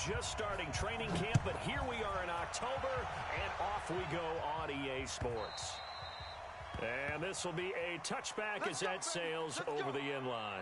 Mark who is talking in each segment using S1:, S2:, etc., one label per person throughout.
S1: just starting training camp, but here we are in October, and off we go on EA Sports. And this will be a touchback as that sails over the end line.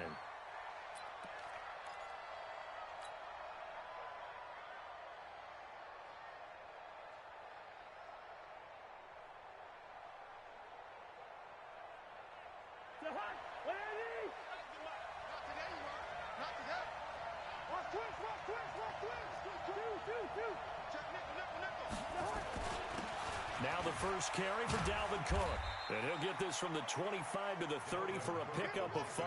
S2: Now the first carry for Dalvin Cook. And he'll get this from the 25 to the 30 for a pickup of 5.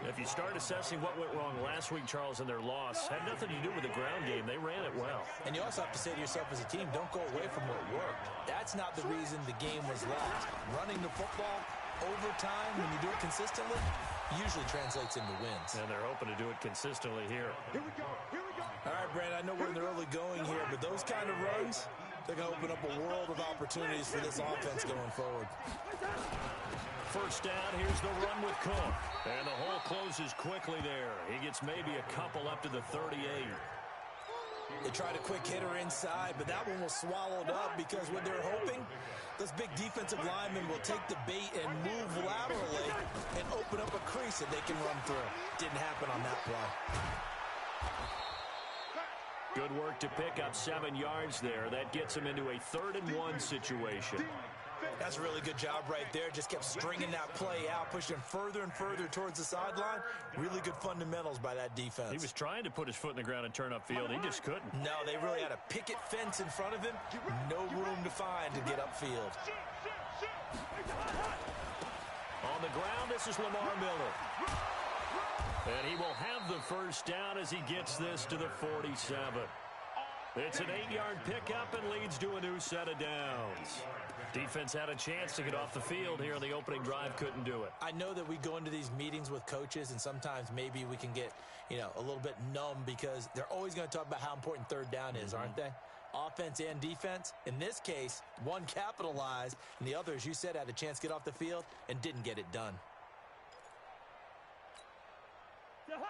S1: If you start assessing what went wrong last week, Charles, in their loss, had nothing to do with the ground game. They ran it well.
S3: And you also have to say to yourself as a team, don't go away from what worked. That's not the reason the game was lost. Running the football over time, when you do it consistently, usually translates into wins.
S1: And they're hoping to do it consistently here.
S2: Here we go. Here we go.
S3: All right, Brandon, I know we're in the early going here, but those kind of runs, they're going to open up a world of opportunities for this offense going forward.
S1: First down, here's the run with Cook. And the hole closes quickly there. He gets maybe a couple up to the 38.
S3: They tried a quick hitter inside, but that one was swallowed up because what they're hoping, those big defensive linemen will take the bait and move laterally and open up a crease that they can run through. Didn't happen on that play.
S1: Good work to pick up 7 yards there. That gets him into a 3rd-and-1 situation.
S3: That's a really good job right there. Just kept stringing that play out, pushing further and further towards the sideline. Really good fundamentals by that defense.
S1: He was trying to put his foot in the ground and turn upfield. He just couldn't.
S3: No, they really had a picket fence in front of him. No room to find to get upfield.
S1: On the ground, this is Lamar Miller. And he will have the first down as he gets this to the 47. It's an 8-yard pickup and leads to a new set of downs. Defense had a chance to get off the field here on the opening drive, couldn't do it.
S3: I know that we go into these meetings with coaches, and sometimes maybe we can get, a little bit numb because they're always going to talk about how important 3rd down is, aren't they? Offense and defense. In this case, one capitalized, and the other, as you said, had a chance to get off the field and didn't get it done.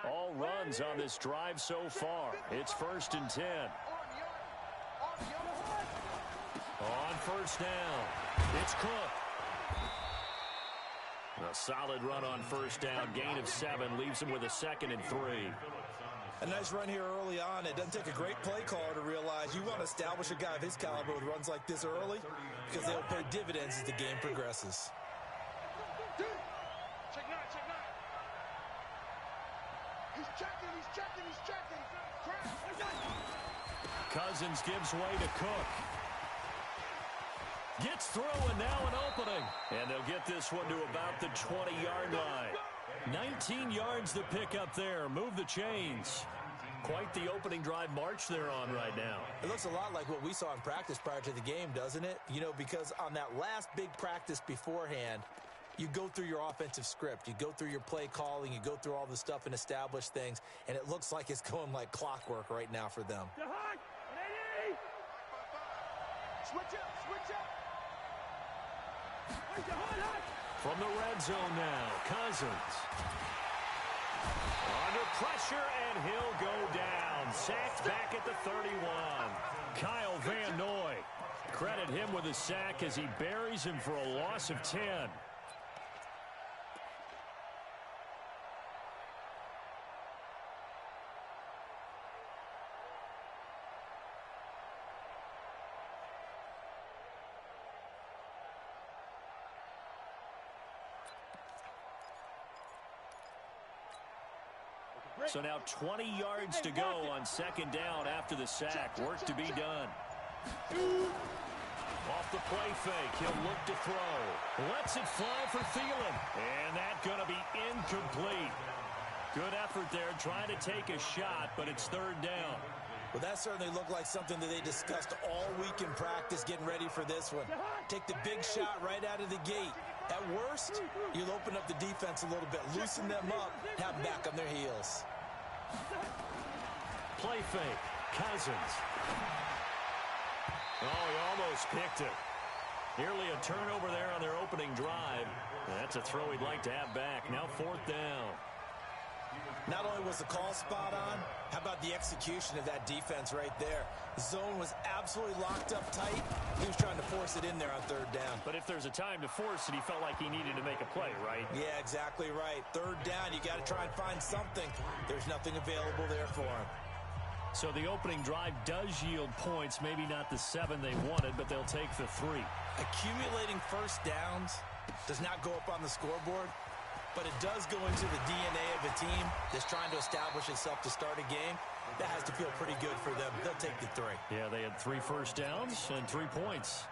S1: All runs on this drive so far. It's 1st and 10. On first down, it's Cook. A solid run on first down. Gain of 7 leaves him with a 2nd and 3.
S3: A nice run here early on. It doesn't take a great play caller to realize you want to establish a guy of his caliber with runs like this early because they'll pay dividends as the game progresses.
S2: He's checking.
S1: Cousins gives way to Cook. Gets through, and now an opening. And they'll get this one to about the 20-yard line. 19 yards to pick up there. Move the chains. Quite the opening drive march they're on right now.
S3: It looks a lot like what we saw in practice prior to the game, doesn't it? Because on that last big practice beforehand, you go through your offensive script. You go through your play calling. You go through all the stuff and establish things. And it looks like it's going like clockwork right now for them.
S2: Switch up.
S1: From the red zone now, Cousins. Under pressure, and he'll go down. Sacked back at the 31. Kyle Van Noy. Credit him with a sack as he buries him for a loss of 10. So now 20 yards to go on 2nd down after the sack. Work to be done. Off the play fake, he'll look to throw. Lets it fly for Thielen. And that's going to be incomplete. Good effort there, trying to take a shot, but it's 3rd down.
S3: Well, that certainly looked like something that they discussed all week in practice, getting ready for this one. Take the big shot right out of the gate. At worst, you'll open up the defense a little bit, loosen them up, have them back on their heels.
S1: Play fake, Cousins. Oh, he almost picked it. Nearly a turnover there on their opening drive. That's a throw he'd like to have back. Now 4th down.
S3: Not only was the call spot on, how about the execution of that defense right there? The zone was absolutely locked up tight. He was trying to force it in there on third down.
S1: But if there's a time to force it, he felt like he needed to make a play, right?
S3: Yeah, exactly right. Third down, you got to try and find something. There's nothing available there for him.
S1: So the opening drive does yield points, maybe not the 7 they wanted, but they'll take the 3.
S3: Accumulating first downs does not go up on the scoreboard, but it does go into the DNA of a team that's trying to establish itself to start a game. That has to feel pretty good for them. They'll take the 3.
S1: Yeah, they had 3 first downs and 3 points.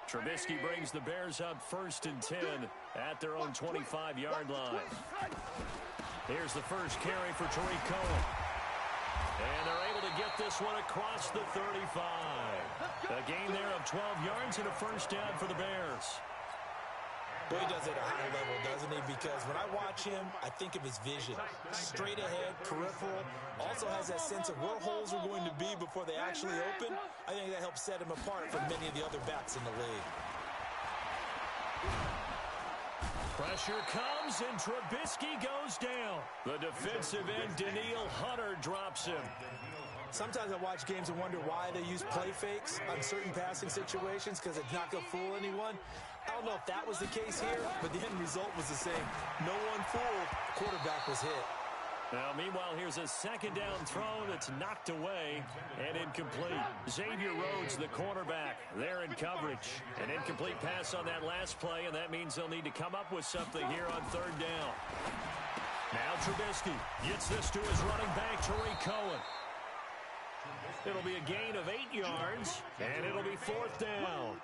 S1: Trubisky brings the Bears up 1st and 10 at their own 25-yard line. Here's the first carry for Tariq Cohen. And they're able to get this one across the 35. A gain there of 12 yards and a first down for the Bears.
S3: Boy, he does it at a high level, doesn't he? Because when I watch him, I think of his vision. Straight ahead, peripheral. Also has that sense of where holes are going to be before they actually open. I think that helps set him apart from many of the other backs in the league.
S1: Pressure comes, and Trubisky goes down. The defensive end, Daniil Hunter, drops him.
S3: Sometimes I watch games and wonder why they use play fakes on certain passing situations, because it's not going to fool anyone. I don't know if that was the case here, but the end result was the same. No one fooled. Quarterback was hit.
S1: Now, meanwhile, here's a second down throw that's knocked away and incomplete. Xavier Rhodes, the cornerback, there in coverage. An incomplete pass on that last play, and that means they'll need to come up with something here on third down. Now Trubisky gets this to his running back, Tariq Cohen. It'll be a gain of 8 yards, and it'll be 4th down.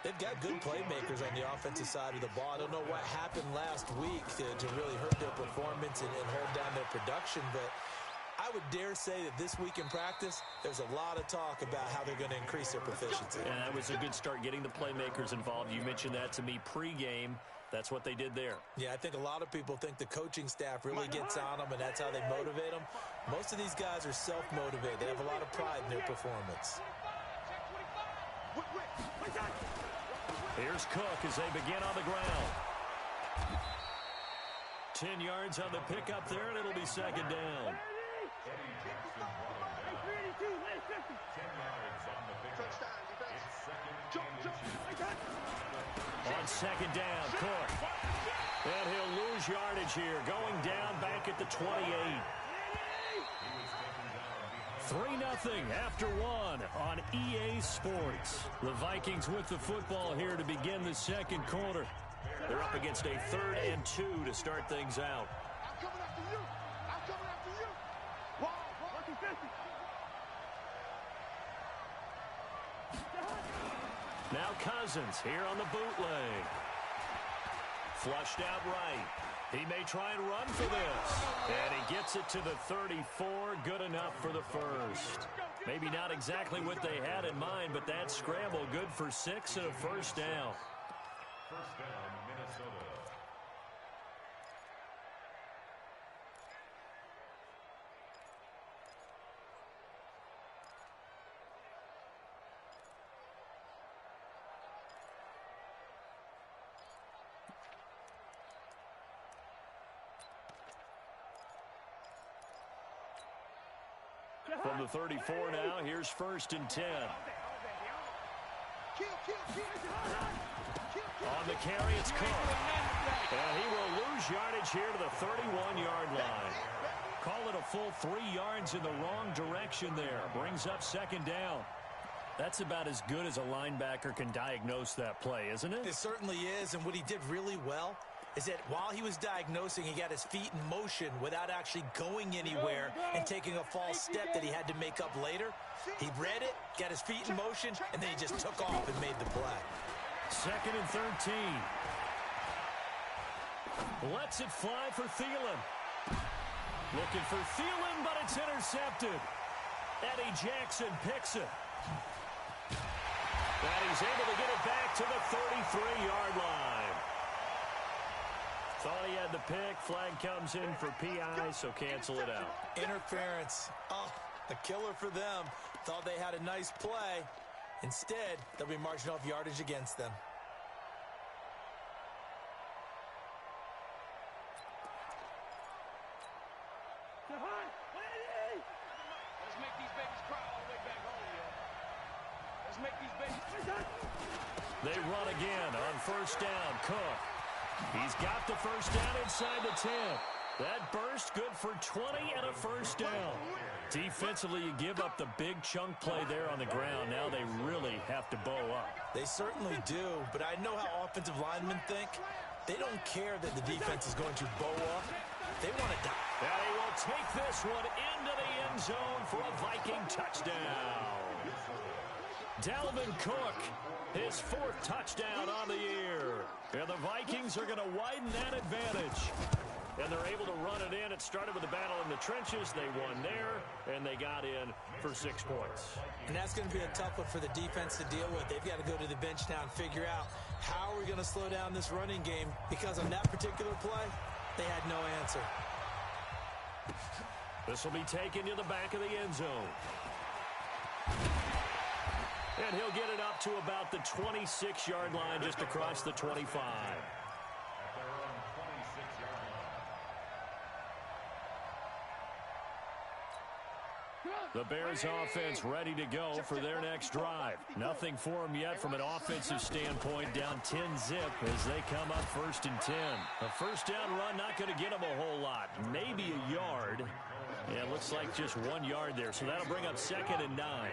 S3: They've got good playmakers on the offensive side of the ball. I don't know what happened last week to really hurt their performance and hold down their production, but I would dare say that this week in practice, there's a lot of talk about how they're going to increase their proficiency.
S1: And that was a good start, getting the playmakers involved. You mentioned that to me pregame. That's what they did there.
S3: Yeah, I think a lot of people think the coaching staff really gets on them, and that's how they motivate them. Most of these guys are self-motivated. They have a lot of pride in their performance.
S1: Here's Cook as they begin on the ground. 10 yards on the pickup there, and it'll be second down. On second down, Cook. And he'll lose yardage here, going down back at the 28. 3-0 after 1 on EA Sports. The Vikings with the football here to begin the second quarter. They're up against a 3rd and 2 to start things out.
S4: I'm coming after you. I'm coming after you. Working 50.
S1: Now Cousins here on the bootleg. Flushed out right. He may try and run for this. And he gets it to the 34. Good enough for the first. Maybe not exactly what they had in mind, but that scramble good for 6 and a first down.
S2: First down, Minnesota.
S1: From the 34 now, here's 1st and 10. On the carry, it's Cook. And he will lose yardage here to the 31-yard line. Call it a full 3 yards in the wrong direction there. Brings up second down. That's about as good as a linebacker can diagnose that play, isn't it?
S3: It certainly is, and what he did really well is that while he was diagnosing, he got his feet in motion without actually going anywhere and taking a false step that he had to make up later. He read it, got his feet in motion, and then he just took off and made the play.
S1: 2nd and 13. Lets it fly for Thielen. Looking for Thielen, but it's intercepted. Eddie Jackson picks it. And he's able to get it back to the 33-yard line. Thought he had the pick. Flag comes in for PI, so cancel it out.
S3: Interference. Oh, a killer for them. Thought they had a nice play. Instead, they'll be marching off yardage against them.
S4: Let's make these babies cry all the way back home, yo. Let's make these babies.
S1: They run again on first down. Cook. He's got the first down inside the 10. That burst good for 20 and a first down. Defensively, you give up the big chunk play there on the ground. Now they really have to bow up.
S3: They certainly do, but I know how offensive linemen think. They don't care that the defense is going to bow up. They want to die.
S1: And he will take this one into the end zone for a Viking touchdown. Dalvin Cook, his 4th touchdown on the year. And the Vikings are going to widen that advantage. And they're able to run it in. It started with a battle in the trenches. They won there, and they got in for 6 points.
S3: And that's going to be a tough one for the defense to deal with. They've got to go to the bench now and figure out how are we going to slow down this running game, because on that particular play, they had no answer.
S1: This will be taken to the back of the end zone. And he'll get it up to about the 26-yard line, just across the 25. The Bears offense ready to go for their next drive. Nothing for them yet from an offensive standpoint, down 10-zip as they come up 1st and 10. A first down run not going to get them a whole lot, maybe a yard. Yeah, it looks like just 1 yard there, so that'll bring up 2nd and 9.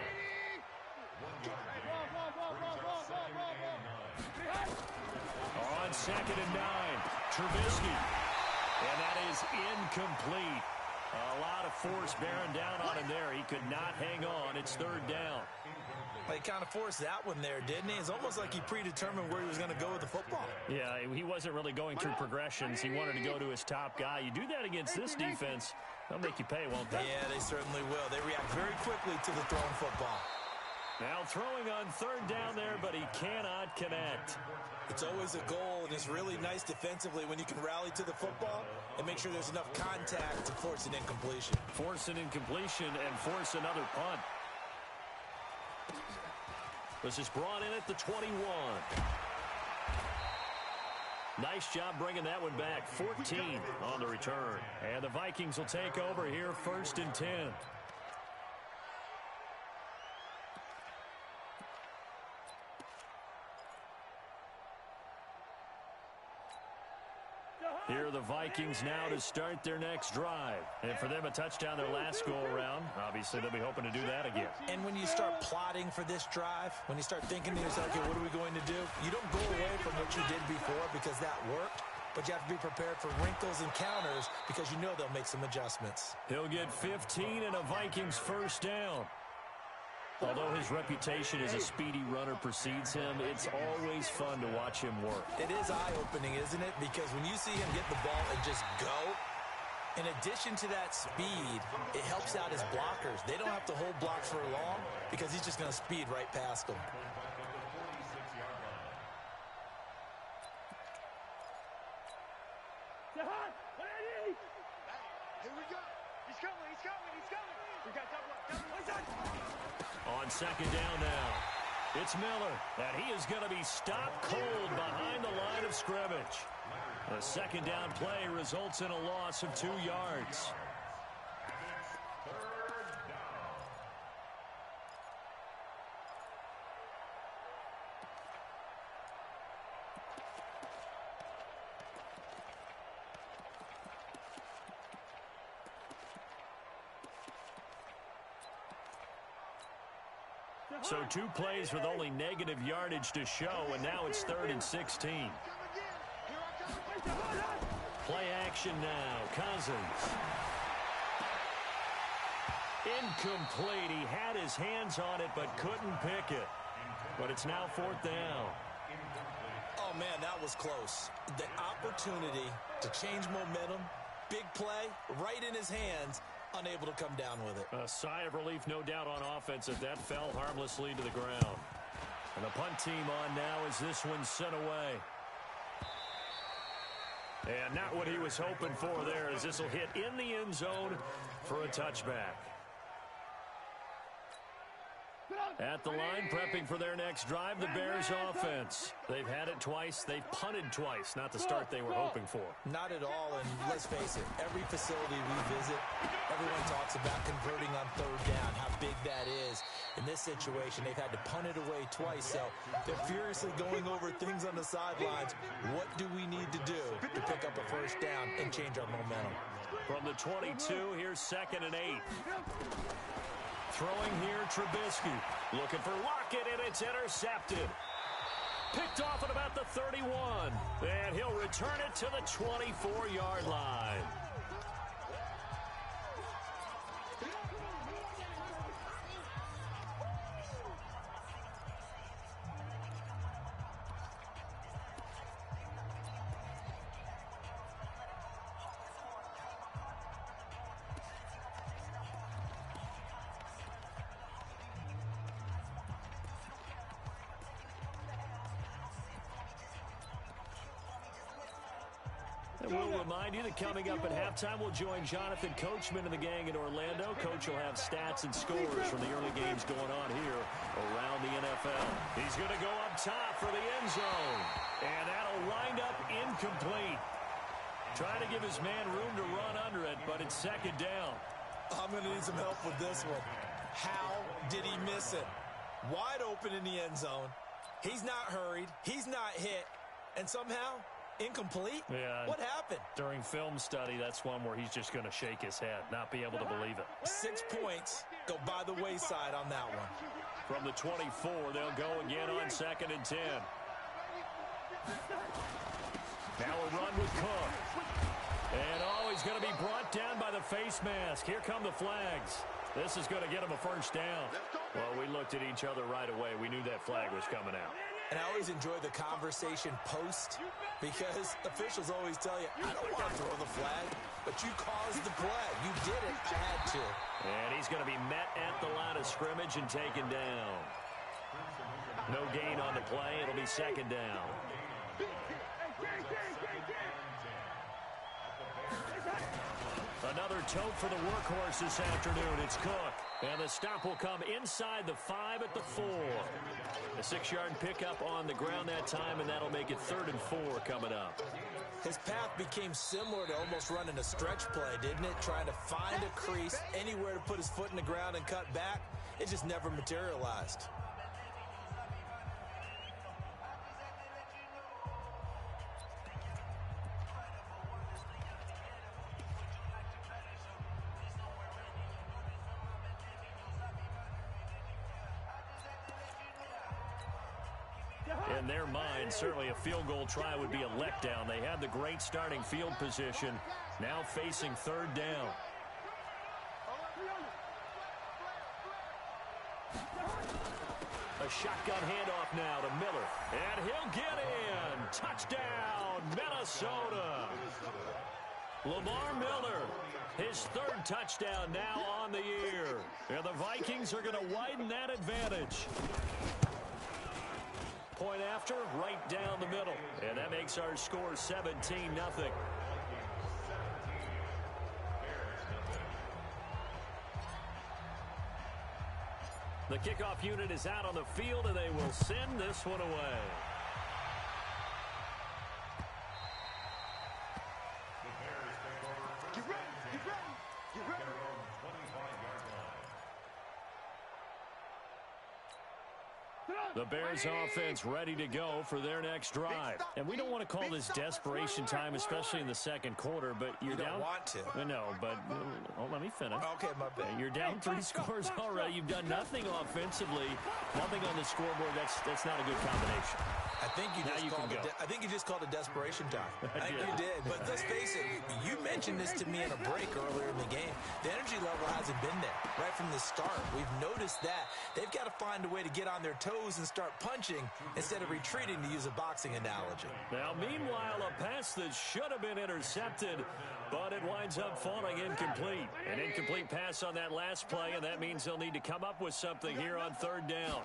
S1: On 2nd and 9, Trubisky. And that is incomplete. A lot of force bearing down on him there. He could not hang on. It's 3rd down.
S3: Well, he kind of forced that one there, didn't he? It's almost like he predetermined where he was going to go with the football.
S1: Yeah, he wasn't really going through progressions. He wanted to go to his top guy. You do that against this defense, they'll make you pay, won't they?
S3: Yeah, they certainly will. They react very quickly to the thrown football.
S1: Now throwing on 3rd down there, but he cannot connect.
S3: It's always a goal, and it's really nice defensively when you can rally to the football and make sure there's enough contact to force an incompletion.
S1: Force an incompletion and force another punt. This is brought in at the 21. Nice job bringing that one back. 14 on the return. And the Vikings will take over here 1st and 10. Here are the Vikings now to start their next drive. And for them, a touchdown their last go-around. Obviously, they'll be hoping to do that again.
S3: And when you start plotting for this drive, when you start thinking to yourself, okay, what are we going to do? You don't go away from what you did before because that worked. But you have to be prepared for wrinkles and counters because you know they'll make some adjustments.
S1: He'll get 15 and a Vikings 1st down. Although his reputation as a speedy runner precedes him, it's always fun to watch him work.
S3: It is eye-opening, isn't it? Because when you see him get the ball and just go, in addition to that speed, it helps out his blockers. They don't have to hold blocks for long because he's just going to speed right past them.
S4: Here we go. He's coming. He's coming. He's coming. We got double.
S1: On 2nd down now, it's Miller, and he is going to be stopped cold behind the line of scrimmage. The 2nd down play results in a loss of 2 yards. So 2 plays with only negative yardage to show, and now it's 3rd and 16. Play action now. Cousins. Incomplete. He had his hands on it but couldn't pick it. But it's now 4th down.
S3: Oh, man, that was close. The opportunity to change momentum, big play, right in his hands, unable to come down with it.
S1: A sigh of relief, no doubt, on offense as that fell harmlessly to the ground. And the punt team on now as this one's sent away. And not what he was hoping for there, as this will hit in the end zone for a touchback. At the line, prepping for their next drive, the Bears offense. They've had it twice. They've punted twice. Not the start they were hoping for.
S3: Not at all, and let's face it, every facility we visit, everyone talks about converting on third down, how big that is. In this situation, they've had to punt it away twice, so they're furiously going over things on the sidelines. What do we need to do to pick up a first down and change our momentum?
S1: From the 22, here's 2nd and 8. Throwing here, Trubisky. Looking for Lockett, and it's intercepted. Picked off at about the 31. And he'll return it to the 24-yard line. And we'll remind you that coming up at halftime, we'll join Jonathan Coachman and the gang in Orlando. Coach will have stats and scores from the early games going on here around the NFL. He's going to go up top for the end zone. And that'll wind up incomplete. Trying to give his man room to run under it, but it's 2nd down.
S3: I'm going to need some help with this one. How did he miss it? Wide open in the end zone. He's not hurried. He's not hit. And somehow, incomplete?
S1: Yeah.
S3: What happened?
S1: During film study, that's one where he's just going to shake his head, not be able to believe it.
S3: 6 points go by the wayside on that one.
S1: From the 24, they'll go again on 2nd and 10. Now a run with Cook. And he's going to be brought down by the face mask. Here come the flags. This is going to get him a first down. Well, we looked at each other right away. We knew that flag was coming out.
S3: And I always enjoy the conversation post because officials always tell you, I don't want to throw the flag, but you caused the play. You did it. I had to.
S1: And he's going to be met at the line of scrimmage and taken down. No gain on the play. It'll be 2nd down. Another tote for the workhorse this afternoon. It's Cook. And the stop will come inside the 5 at the 4. A 6-yard pickup on the ground that time, and that'll make it 3rd and 4 coming up.
S3: His path became similar to almost running a stretch play, didn't it? Trying to find a crease, anywhere to put his foot in the ground and cut back. It just never materialized.
S1: In their mind, certainly a field goal try would be a letdown. They had the great starting field position, now facing 3rd down. A shotgun handoff now to Miller, and he'll get in. Touchdown, Minnesota. Lamar Miller, his 3rd touchdown now on the year. And the Vikings are going to widen that advantage. Point after, right down the middle. And that makes our score 17-0. The kickoff unit is out on the field, and they will send this one away. The Bears offense ready to go for their next drive. And we don't want to call this desperation time, especially in the 2nd quarter, but you're down.
S3: You don't want to.
S1: No, but let me finish.
S3: Okay, my bad.
S1: You're down 3 scores already. You've done nothing offensively, nothing on the scoreboard. That's not a good combination.
S3: I think you just called it desperation time. I think you did. But let's face it, you mentioned this to me in a break earlier in the game. The energy level hasn't been there right from the start. We've noticed that. They've got to find a way to get on their toes moves and start punching instead of retreating, to use a boxing analogy.
S1: Now, meanwhile, a pass that should have been intercepted, but it winds up falling incomplete. An incomplete pass on that last play, and that means they'll need to come up with something here on third down.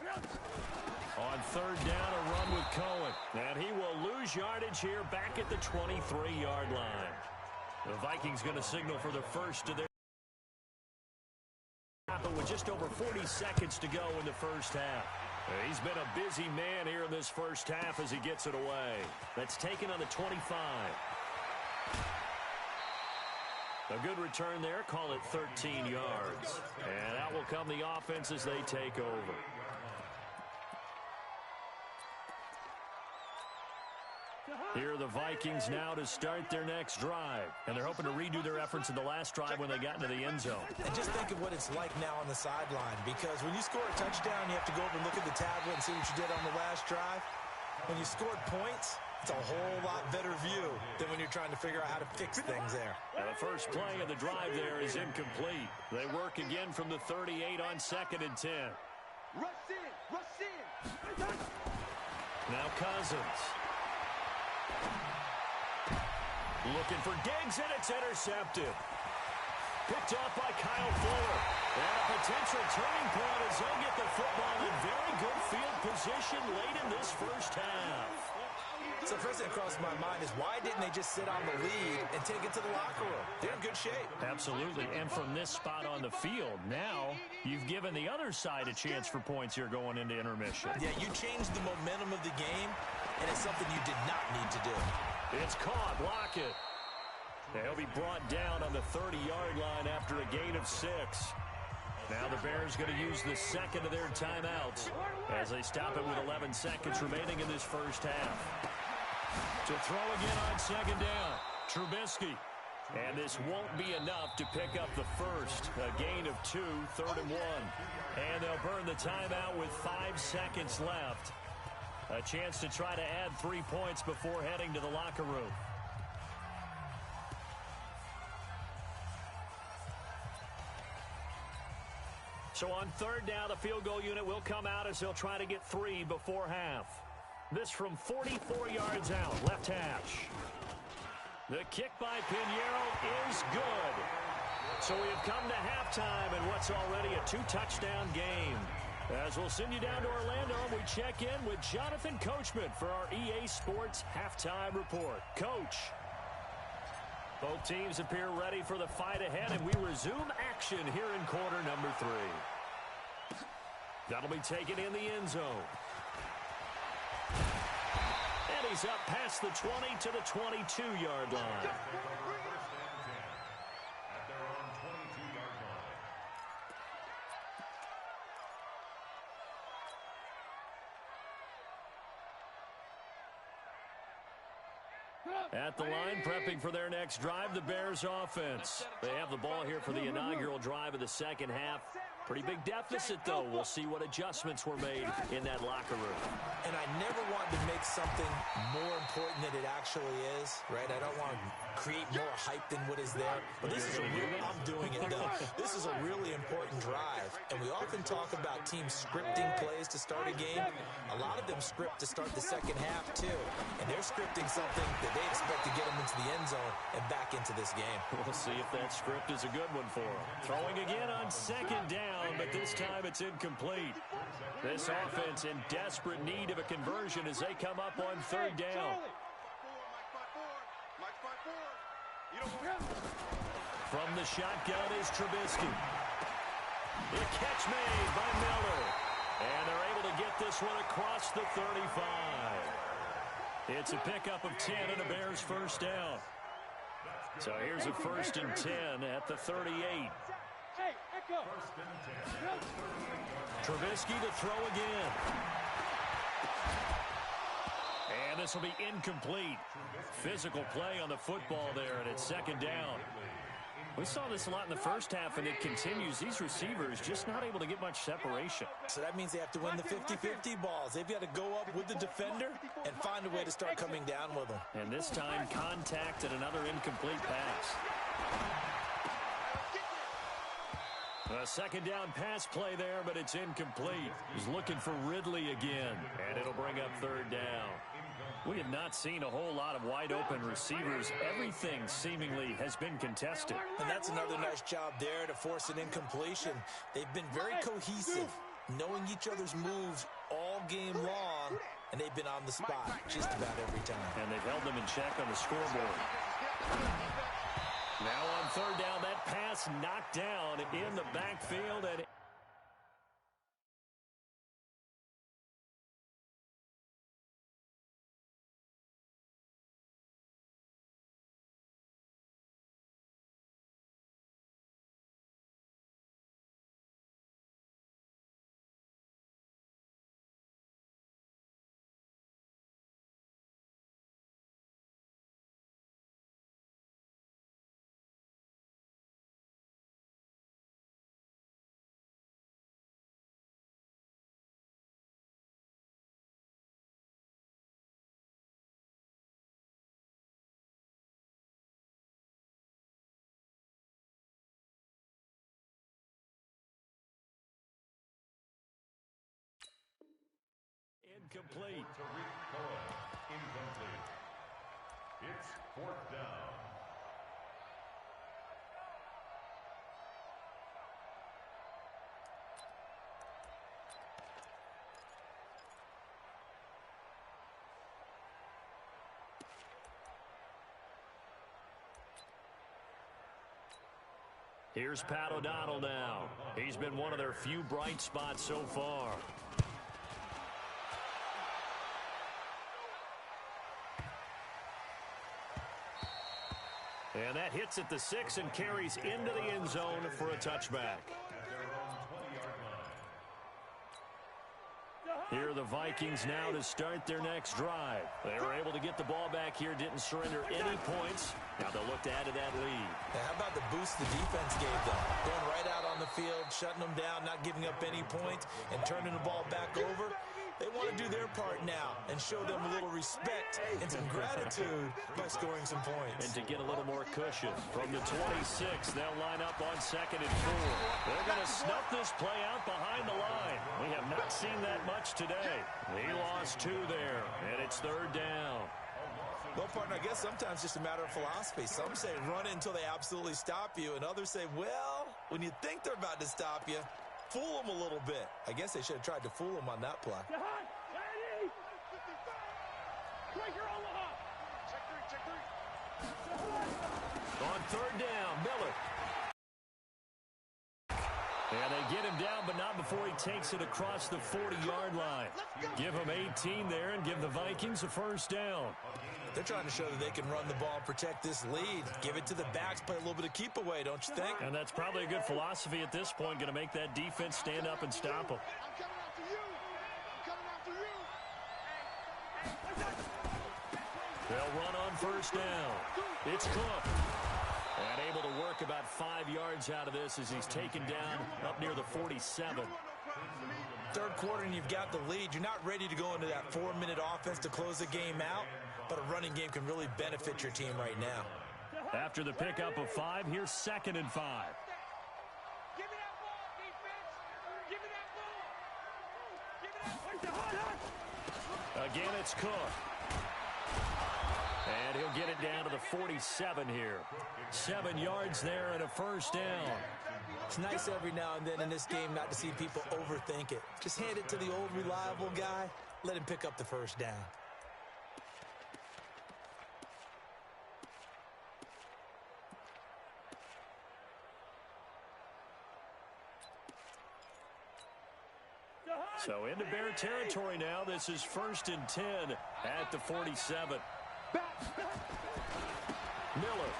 S1: On third down, a run with Cohen. And he will lose yardage here back at the 23-yard line. The Vikings going to signal for the first of their with just over 40 seconds to go in the first half. He's been a busy man here in this first half as he gets it away. That's taken on the 25. A good return there. Call it 13 yards. And out will come the offense as they take over. Here are the Vikings now to start their next drive. And they're hoping to redo their efforts in the last drive when they got into the end zone.
S3: And just think of what it's like now on the sideline, because when you score a touchdown, you have to go over and look at the tablet and see what you did on the last drive. When you scored points, it's a whole lot better view than when you're trying to figure out how to fix things there.
S1: Now the first play of the drive there is incomplete. They work again from the 38 on 2nd and 10.
S4: Rush in, rush in.
S1: Now Cousins. Looking for Diggs, and it's intercepted. Picked off by Kyle Fuller. And a potential turning point as they'll get the football in very good field position late in this first half.
S3: So first thing that crossed my mind is, why didn't they just sit on the lead and take it to the locker room? They're in good shape.
S1: Absolutely. And from this spot on the field, now you've given the other side a chance for points here going into intermission.
S3: Yeah, you changed the momentum of the game, and it's something you did not need to do.
S1: It's caught. Lockett. They'll be brought down on the 30-yard line after a gain of 6. Now the Bears going to use the second of their timeouts as they stop it with 11 seconds remaining in this first half. To throw again on 2nd down, Trubisky. And this won't be enough to pick up the first. A gain of 2, 3rd and 1. And they'll burn the timeout with 5 seconds left. A chance to try to add 3 points before heading to the locker room. So on 3rd down, the field goal unit will come out as they'll try to get 3 before half. This from 44 yards out, left hash. The kick by Pinheiro is good. So we have come to halftime in what's already a 2-touchdown game. As we'll send you down to Orlando, we check in with Jonathan Coachman for our EA Sports Halftime Report. Coach. Both teams appear ready for the fight ahead, and we resume action here in quarter number 3. That'll be taken in the end zone. And he's up past the 20 to the 22-yard line. At the line, prepping for their next drive, the Bears offense. They have the ball here for the inaugural drive of the second half. Pretty big deficit, though. We'll see what adjustments were made in that locker room.
S3: And I never want to make something more important than it actually is, right? I don't want to create more hype than what is there. But this is I'm doing it, though. This is a really important drive. And we often talk about teams scripting plays to start a game. A lot of them script to start the second half, too. And they're scripting something that they expect to get them into the end zone and back into this game.
S1: We'll see if that script is a good one for them. Throwing again on 2nd down, but this time it's incomplete. This offense in desperate need of a conversion as they come up on 3rd down. From the shotgun is Trubisky. The catch made by Miller. And they're able to get this one across the 35. It's a pickup of 10 and a Bears first down. So here's a 1st and 10 at the 38. Trubisky to throw again. And this will be incomplete. Physical play on the football there, and it's 2nd down. We saw this a lot in the first half, and it continues. These receivers just not able to get much separation.
S3: So that means they have to win the 50-50 balls. They've got to go up with the defender and find a way to start coming down with them.
S1: And this time, contact and another incomplete pass. A second down pass play there, but it's incomplete. He's looking for Ridley again, and it'll bring up third down. We have not seen a whole lot of wide-open receivers. Everything seemingly has been contested.
S3: And that's another nice job there to force an incompletion. They've been very cohesive, knowing each other's moves all game long, and they've been on the spot just about every time.
S1: And they've held them in check on the scoreboard. Now on third down, that pass knocked down in the backfield. And incomplete.
S2: Incomplete. It's fourth down.
S1: Here's Pat O'Donnell now. He's been one of their few bright spots so far. And that hits at the 6 and carries into the end zone for a touchback. Here are the Vikings now to start their next drive. They were able to get the ball back here, didn't surrender any points. Now they'll look to add to that lead.
S3: Now, how about the boost the defense gave them? Going right out on the field, shutting them down, not giving up any points, and turning the ball back over. They want to do their part now and show them a little respect and some gratitude by scoring some points.
S1: And to get a little more cushion, from the 26, they'll line up on 2nd and 4. They're going to snuff this play out behind the line. We have not seen that much today. He lost 2 there, and it's third down.
S3: Well, partner, I guess sometimes it's just a matter of philosophy. Some say run it until they absolutely stop you, and others say, well, when you think they're about to stop you, fool them a little bit. I guess they should have tried to fool them on that play.
S1: On third down, Miller. And they get him down, but not before he takes it across the 40-yard line. Give him 18 there and give the Vikings a first down.
S3: They're trying to show that they can run the ball and protect this lead. Give it to the backs, play a little bit of keep away, don't you think?
S1: And that's probably a good philosophy at this point, going to make that defense stand up and stop them. They'll run on first down. It's Cook. And able to work about 5 yards out of this as he's taken down up near the 47.
S3: Third quarter and you've got the lead. You're not ready to go into that 4-minute offense to close the game out, but a running game can really benefit your team right now.
S1: After the pickup of 5, here's 2nd and 5.
S4: Give me that ball, defense. Give me that ball.
S1: Again, it's Cook. And he'll get it down to the 47 here. 7 yards there and a first down.
S3: It's nice every now and then in this game not to see people overthink it. Just hand it to the old reliable guy. Let him pick up the first down.
S1: So into Bear territory now. This is 1st and 10 at the 47. Miller.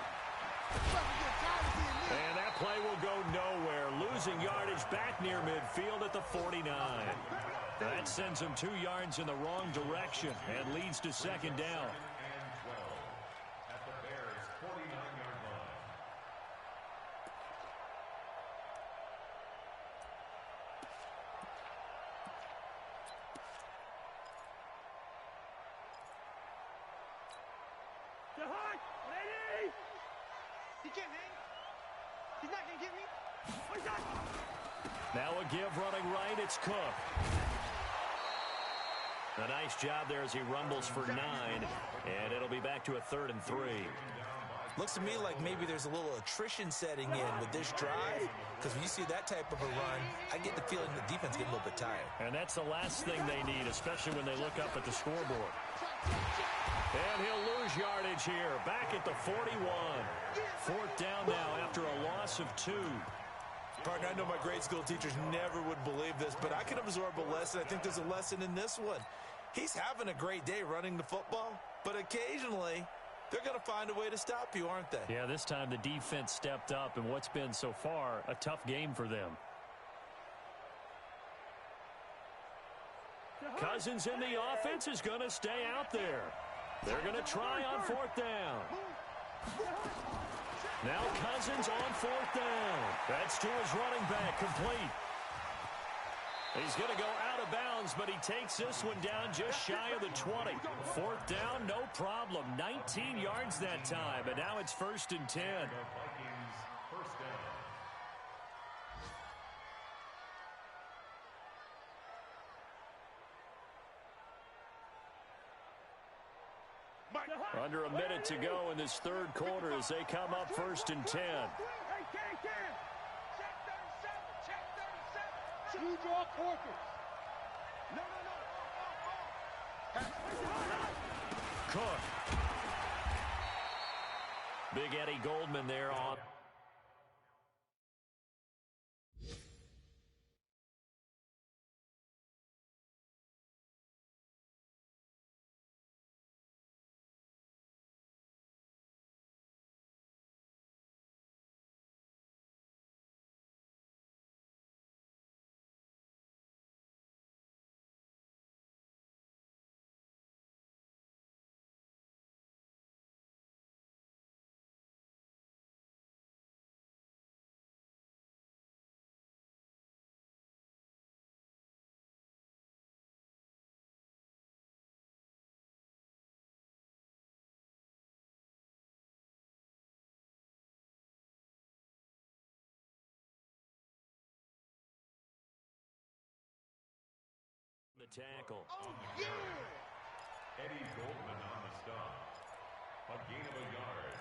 S1: And that play will go nowhere. Losing yardage back near midfield at the 49. That sends him 2 yards in the wrong direction and leads to 2nd down.
S2: At the Bears' 49-yard line.
S4: He can't hang. He's not going to get me.
S1: Now a give running right. It's Cook. A nice job there as he rumbles for 9, and it'll be back to a 3rd and 3.
S3: Looks to me like maybe there's a little attrition setting in with this drive, because when you see that type of a run, I get the feeling the defense getting a little bit tired.
S1: And that's the last thing they need, especially when they look up at the scoreboard. And he'll lose yardage here, back at the 41. 4th down now after a loss of 2.
S3: Partner, I know my grade school teachers never would believe this, but I can absorb a lesson. I think there's a lesson in this one. He's having a great day running the football, but occasionally they're going to find a way to stop you, aren't they?
S1: Yeah, this time the defense stepped up in what's been so far a tough game for them. Cousins in the offense is going to stay out there. They're going to try on 4th down. Now Cousins on 4th down. That's to his running back, complete. He's going to go out of bounds, but he takes this one down just shy of the 20. 4th down, no problem. 19 yards that time, and now it's 1st and 10. Under a minute to go in this 3rd quarter as they come up 1st and 10.
S4: You draw corkers. No.
S1: Cook. Big Eddie Goldman there on. The tackle.
S2: Eddie Goldman on the stop. A gain of a yard.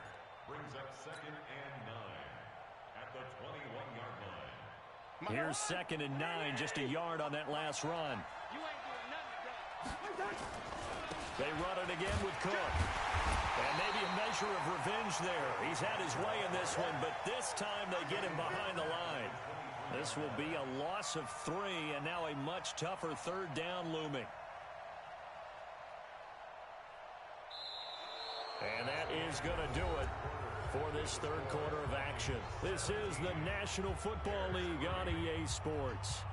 S2: Brings up 2nd and 9 at the 21-yard line.
S1: Here's 2nd and 9, just a yard on that last run.
S4: You ain't doing nothing, bro.
S1: They run it again with Cook. And maybe a measure of revenge there. He's had his way in this one, but this time they get him behind the line. This will be a loss of 3, and now a much tougher 3rd down looming. And that is going to do it for this 3rd quarter of action. This is the National Football League on EA Sports.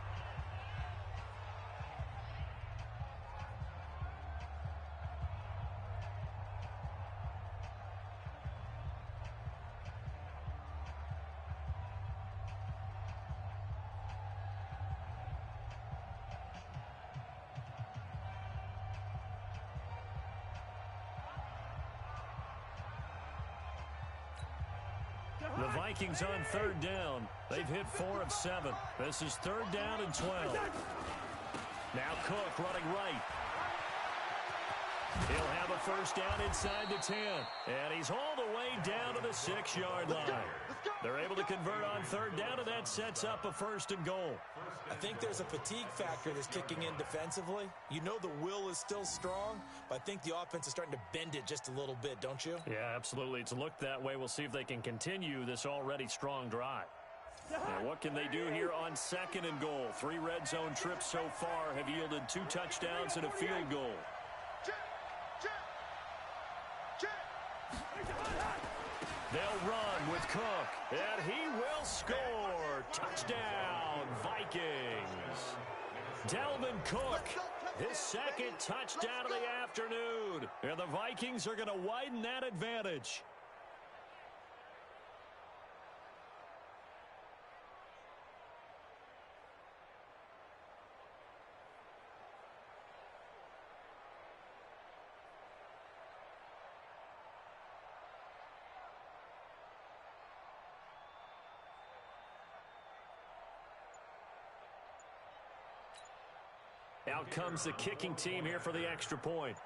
S1: The Vikings on 3rd down. They've hit 4 of 7. This is 3rd down and 12. Now Cook running right. He'll have a 1st down inside the 10. And he's all the way down to the 6-yard line. They're able to convert on 3rd down, and that sets up a 1st and goal.
S3: I think there's a fatigue factor that's kicking in defensively. You know the will is still strong, but I think the offense is starting to bend it just a little bit, don't you?
S1: Yeah, absolutely. It's looked that way. We'll see if they can continue this already strong drive. Now, what can they do here on 2nd and goal? 3 red zone trips so far have yielded 2 touchdowns and a field goal. They'll run with Cook, and he will score. Touchdown, Vikings. Dalvin Cook, his 2nd touchdown of the afternoon. And the Vikings are going to widen that advantage. Out comes the kicking team here for the extra point.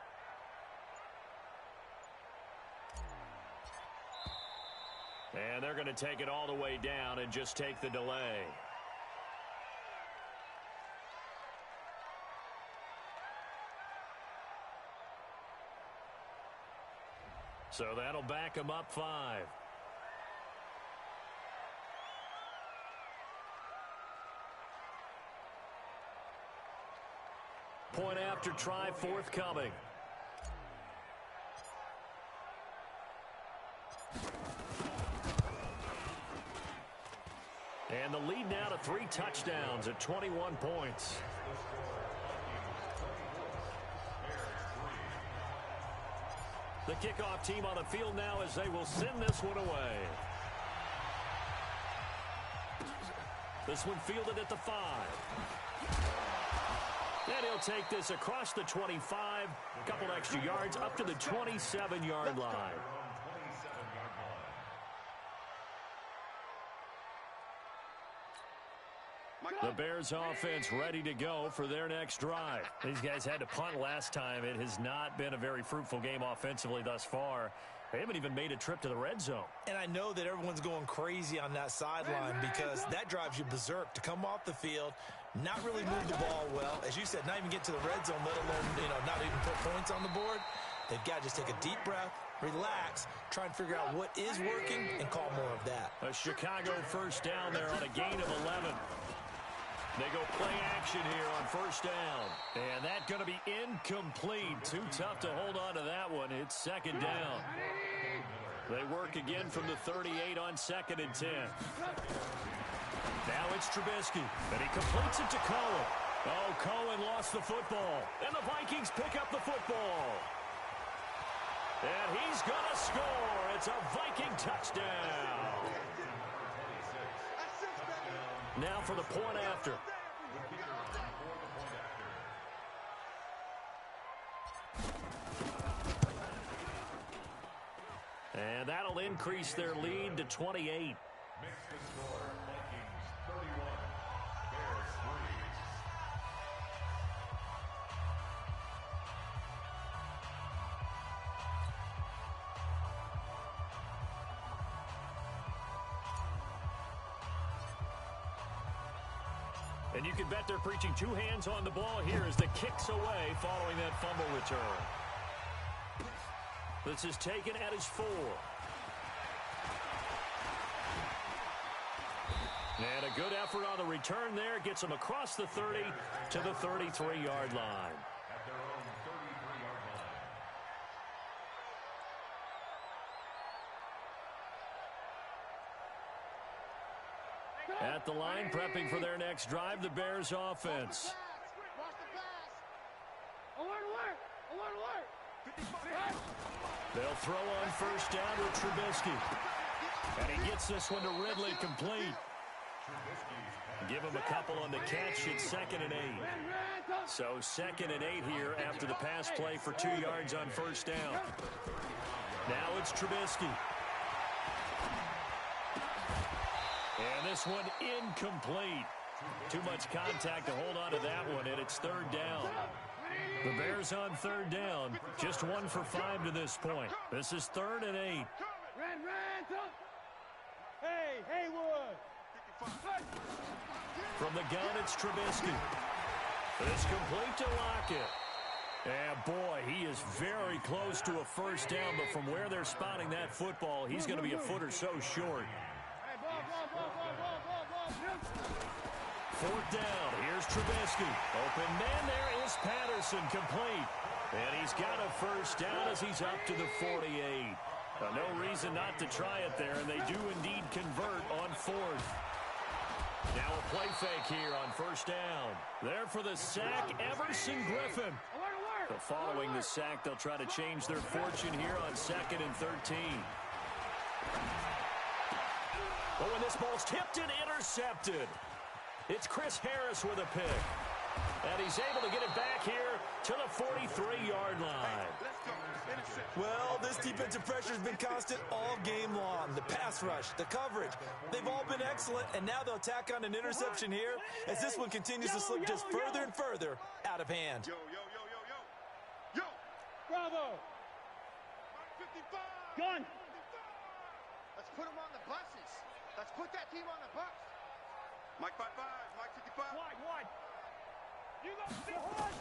S1: And they're going to take it all the way down and just take the delay. So that'll back them up 5. Point after try forthcoming. And the lead now to 3 touchdowns at 21 points. The kickoff team on the field now as they will send this one away. This one fielded at the 5. And he'll take this across the 25, a couple extra yards up to the 27-yard line. The Bears offense ready to go for their next drive. These guys had to punt last time. It has not been a very fruitful game offensively thus far. They haven't even made a trip to the red zone. And I know that everyone's going crazy on that sideline because that drives you berserk to come off the field, not really move the ball well. As you said, not even get to the red zone, let alone, not even put points on the board. They've got to just take a deep breath, relax, try and figure out what is working, and call more of that. A Chicago first down there on a gain of 11. They go play action here on first down. And that's going to be incomplete. Too tough to hold on to that one. It's second down. They work again from the 38 on 2nd and 10. Now it's Trubisky. And he completes it to Cohen. Oh, Cohen lost the football. And the Vikings pick up the football. And he's going to score. It's a Viking touchdown. Now for the point after. And that'll increase their lead to 28.
S2: Makes the score Vikings 31, Bears 3.
S1: And you can bet they're preaching 2 hands on the ball here as the kick's away following that fumble return. This is taken at his 4. And a good effort on the return there. Gets him across the 30 to the 33-yard line.
S2: At their own 33-yard line.
S1: At the line, prepping for their next drive, the Bears offense. They'll throw on first down with Trubisky. And he gets this one to Ridley complete. Give him a couple on the catch. It's 2nd and 8. So 2nd and 8 here after the pass play for 2 yards on first down. Now it's Trubisky. And this one incomplete. Too much contact to hold on to that one, and it's 3rd down. The Bears on 3rd down. Just 1 for 5 to this point. This is 3rd and 8.
S4: Hey, Haywood.
S1: From the gun, it's Trubisky. It's complete to Lockett. And boy, he is very close to a first down, but from where they're spotting that football, he's going to be a foot or so short. 4th down. Here's Trubisky. Open man there is Patterson, complete. And he's got a first down as he's up to the 48. No reason not to try it there, and they do indeed convert on 4th. Now a play fake here on first down. There for the sack, Everson Griffin. But following the sack, they'll try to change their fortune here on 2nd and 13. But when this ball's tipped and intercepted, it's Chris Harris with a pick. And he's able to get it back here to the 43-yard line.
S3: Well, this defensive pressure has been constant all game long. The pass rush, the coverage, they've all been excellent, and now they'll tack on an interception here as this one continues to slip just further and further out of hand.
S4: Yo! Bravo! 55! Gun!
S5: Let's put them on the buses. Let's put that team on the bus. Mike 55, Mike 55.
S4: Wide. You go big one.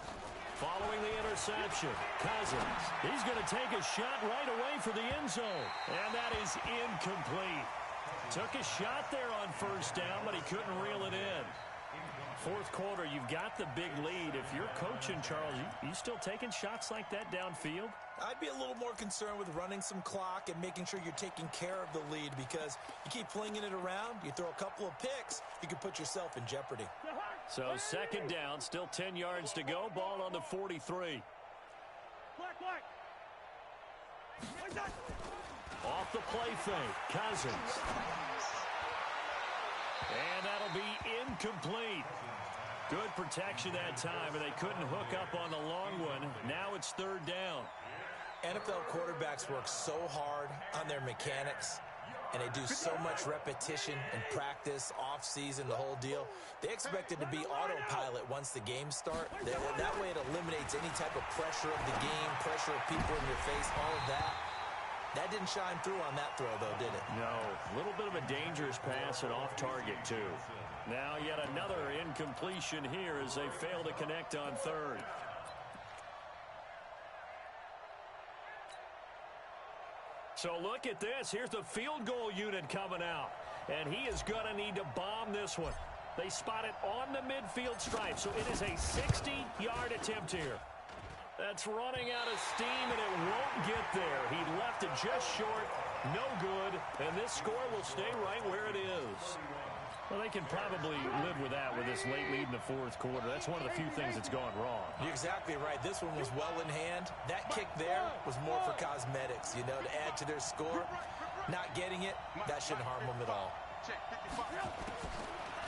S1: Following the interception, Cousins. He's going to take a shot right away for the end zone. And that is incomplete. Took a shot there on first down, but he couldn't reel it in. Fourth quarter, you've got the big lead. If you're coaching, Charles, you still taking shots like that downfield?
S3: I'd be a little more concerned with running some clock and making sure you're taking care of the lead, because you keep flinging it around, you throw a couple of picks, you can put yourself in jeopardy.
S1: So second down, still 10 yards to go. Ball on the 43.
S4: Black.
S1: Off the play fake, Cousins. And that'll be incomplete. Good protection that time, and they couldn't hook up on the long one. Now it's third down.
S3: NFL quarterbacks work so hard on their mechanics, and they do so much repetition and practice, off-season, the whole deal. They expect it to be autopilot once the games start. That way it eliminates any type of pressure of the game, pressure of people in your face, all of that. That didn't shine through on that throw, though, did it?
S1: No. A little bit of a dangerous pass and off target, too. Now yet another incompletion here as they fail to connect on third. So look at this. Here's the field goal unit coming out. And he is going to need to bomb this one. They spot it on the midfield stripe, so it is a 60-yard attempt here. That's running out of steam, and it won't get there. He left it just short, no good, and this score will stay right where it is. Well, they can probably live with that with this late lead in the fourth quarter. That's one of the few things that's gone wrong.
S3: You're exactly right. This one was well in hand. That kick there was more for cosmetics, to add to their score. Not getting it, that shouldn't harm them at all.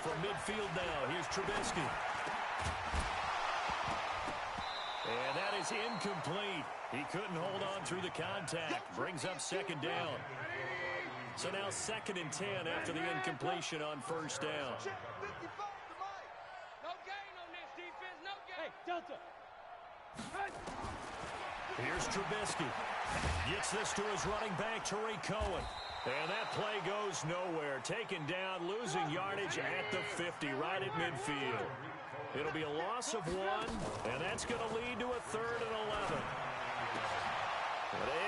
S1: From midfield now, here's Trubisky. And that is incomplete. He couldn't hold on through the contact. Brings up second down. So now 2nd and 10 after the incompletion on first down.
S4: No gain on this defense. No gain. Hey, Delta.
S1: Here's Trubisky. Gets this to his running back, Tariq Cohen. And that play goes nowhere. Taken down, losing yardage at the 50, right at midfield. It'll be a loss of 1, and that's going to lead to a 3rd and 11.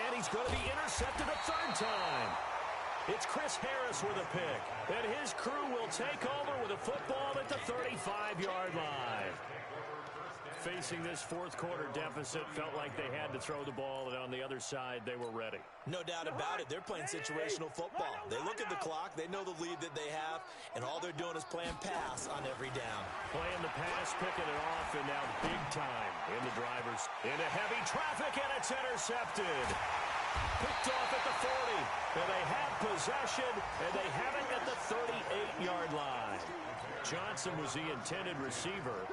S1: And he's going to be intercepted a 3rd time. It's Chris Harris with a pick, and his crew will take over with a football at the 35-yard line. Facing this fourth quarter deficit, felt like they had to throw the ball, and on the other side, they were ready.
S3: No doubt about it. They're playing situational football. They look at the clock, they know the lead that they have, and all they're doing is playing pass on every down.
S1: Playing the pass, picking it off, and now big time in the drivers. Into heavy traffic, and it's intercepted. Picked off at the 40, and they have possession, and they have it at the 38-yard line. Johnson was the intended receiver.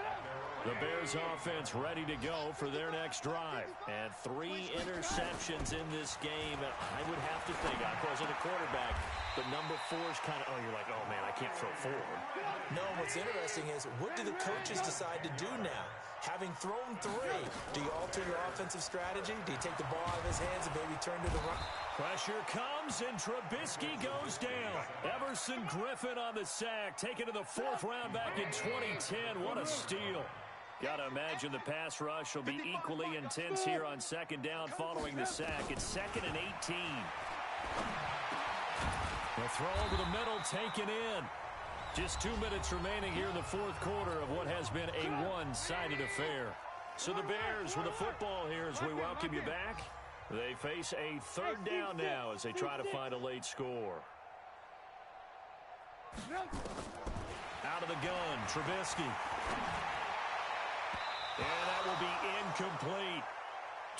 S1: The Bears offense ready to go for their next drive. And 3 interceptions in this game. I would have to think, of course, as a quarterback, but number 4 is kind of, you're like, oh, man, I can't throw forward.
S3: No, what's interesting is, what do the coaches decide to do now? Having thrown 3, do you alter your offensive strategy? Do you take the ball out of his hands and maybe turn to the right?
S1: Pressure comes, and Trubisky goes down. Everson Griffin on the sack, taken to the 4th round back in 2010. What a steal. Got to imagine the pass rush will be equally intense here on 2nd down following the sack. It's 2nd and 18. The throw over the middle, taken in. Just 2 minutes remaining here in the fourth quarter of what has been a one-sided affair. So the Bears with the football here as we welcome you back. They face a 3rd down now as they try to find a late score. Out of the gun, Trubisky. And that will be incomplete.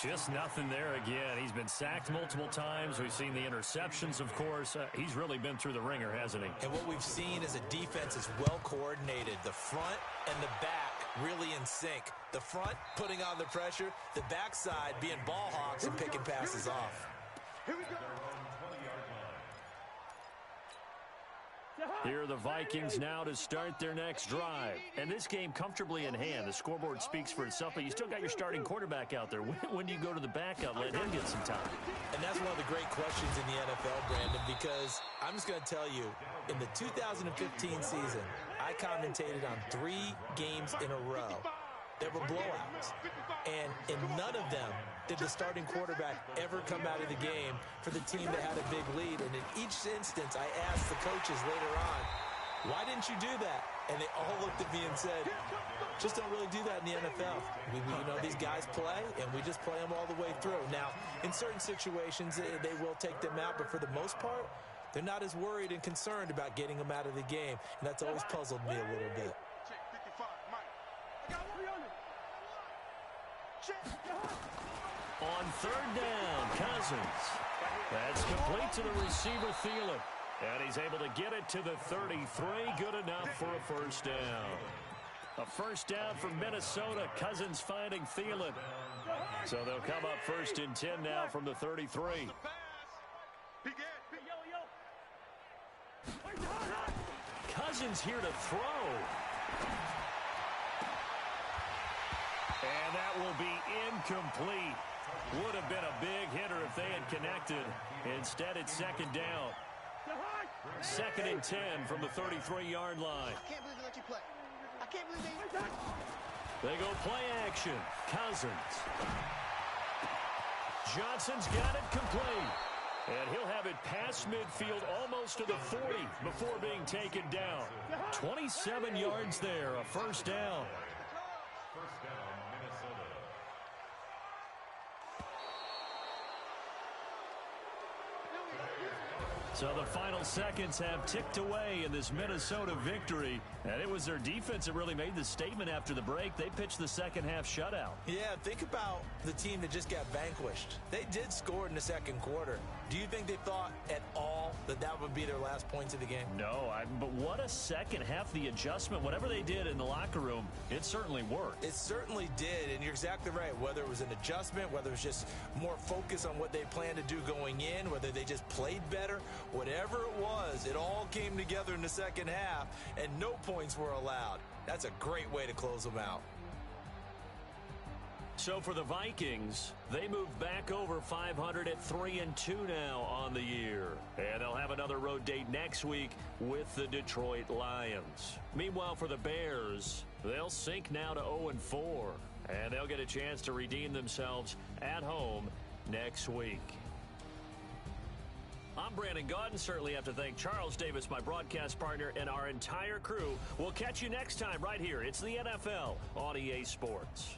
S1: Just nothing there again. He's been sacked multiple times. We've seen the interceptions, of course. He's really been through the ringer, hasn't he?
S3: And what we've seen is a defense is well coordinated. The front and the back really in sync. The front putting on the pressure, the backside being ball hawks and picking passes off.
S5: Here we go.
S1: Here are the Vikings now to start their next drive. And this game comfortably in hand. The scoreboard speaks for itself, but you still got your starting quarterback out there. When do you go to the backup, let him get some time?
S3: And that's one of the great questions in the NFL, Brandon, because I'm just going to tell you, in the 2015 season, I commentated on 3 games in a row. There were blowouts. And in none of them did the starting quarterback ever come out of the game for the team that had a big lead. And in each instance, I asked the coaches later on, why didn't you do that? And they all looked at me and said, just don't really do that in the NFL. These guys play, and we just play them all the way through. Now, in certain situations, they will take them out, but for the most part, they're not as worried and concerned about getting them out of the game. And that's always puzzled me a little bit.
S1: On third down, Cousins. That's complete to the receiver, Thielen. And he's able to get it to the 33. Good enough for a first down. A first down for Minnesota. Cousins finding Thielen. So they'll come up first and 10 now from the 33. Cousins here to throw. And that will be incomplete. Would have been a big hitter if they had connected. Instead, it's second down. Second and 10 from the 33-yard line.
S5: I can't believe they let you play. I can't believe
S1: They go play action. Cousins. Johnson's got it complete. And he'll have it past midfield almost to the 40 before being taken down. 27 yards there, a first down.
S2: First down, Minnesota.
S1: So the final seconds have ticked away in this Minnesota victory. And it was their defense that really made the statement after the break. They pitched the second half shutout.
S3: Yeah, think about the team that just got vanquished. They did score in the second quarter. Do you think they thought at all that that would be their last points of the game?
S1: No, but what a second half. The adjustment, whatever they did in the locker room, it certainly worked.
S3: It certainly did, and you're exactly right. Whether it was an adjustment, whether it was just more focus on what they planned to do going in, whether they just played better, whatever it was, it all came together in the second half, and no points were allowed. That's a great way to close them out.
S1: So for the Vikings, they move back over 500 at 3-2 now on the year. And they'll have another road date next week with the Detroit Lions. Meanwhile, for the Bears, they'll sink now to 0-4. And they'll get a chance to redeem themselves at home next week. I'm Brandon Gaudin. Certainly have to thank Charles Davis, my broadcast partner, and our entire crew. We'll catch you next time right here. It's the NFL on EA Sports.